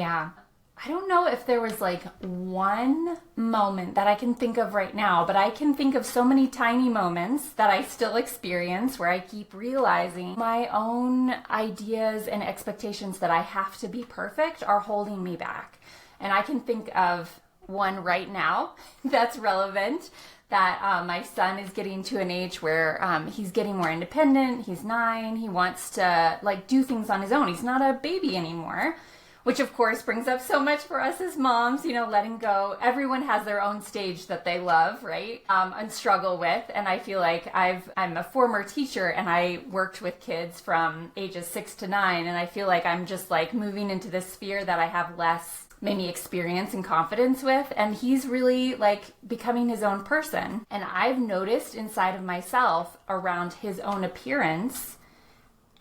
Yeah. I don't know if there was like one moment that I can think of right now, but I can think of so many tiny moments that I still experience where I keep realizing my own ideas and expectations that I have to be perfect are holding me back. And I can think of one right now that's relevant, that my son is getting to an age where he's getting more independent. He's 9. He wants to like do things on his own. He's not a baby anymore, which of course brings up so much for us as moms, letting go. Everyone has their own stage that they love, right? And struggle with. And I feel like I'm a former teacher and I worked with kids from ages 6 to 9. And I feel like I'm just like moving into this sphere that I have less maybe experience and confidence with. And he's really like becoming his own person. And I've noticed inside of myself around his own appearance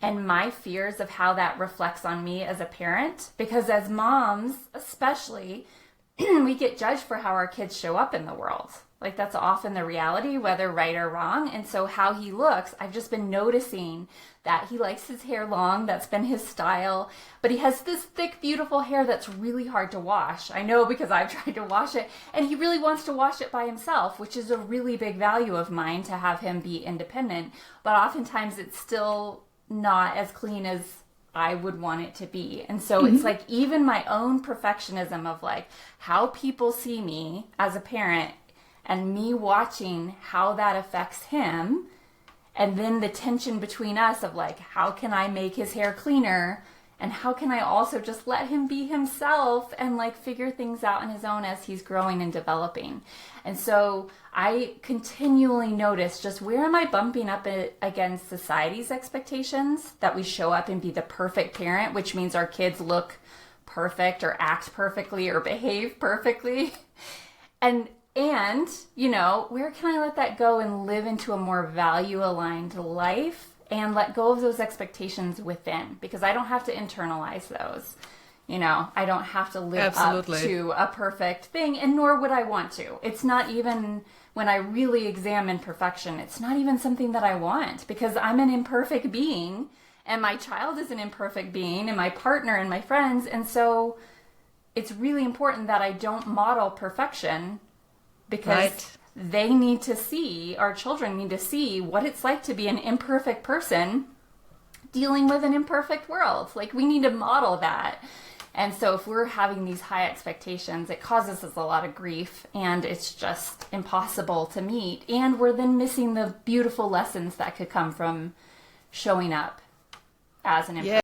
and my fears of how that reflects on me as a parent. Because as moms, especially, we get judged for how our kids show up in the world. Like that's often the reality, whether right or wrong. And so how he looks, I've just been noticing that he likes his hair long. That's been his style. But he has this thick, beautiful hair that's really hard to wash. I know because I've tried to wash it. And he really wants to wash it by himself, which is a really big value of mine, to have him be independent. But oftentimes it's still not as clean as I would want it to be. And so it's like even my own perfectionism of like how people see me as a parent and me watching how that affects him. And then the tension between us of like, how can I make his hair cleaner? And how can I also just let him be himself and like figure things out on his own as he's growing and developing? And so I continually notice just where am I bumping up against society's expectations that we show up and be the perfect parent, which means our kids look perfect or act perfectly or behave perfectly. And where can I let that go and live into a more value-aligned life and let go of those expectations within? Because I don't have to internalize those. I don't have to live Absolutely. up to a perfect thing, and nor would I want to. It's not even, when I really examine perfection, it's not even something that I want, because I'm an imperfect being, and my child is an imperfect being, and my partner and my friends, and so it's really important that I don't model perfection, because Right. they need to see, our children need to see what it's like to be an imperfect person dealing with an imperfect world. Like, we need to model that. And so if we're having these high expectations, it causes us a lot of grief, and it's just impossible to meet. And we're then missing the beautiful lessons that could come from showing up as an imperfect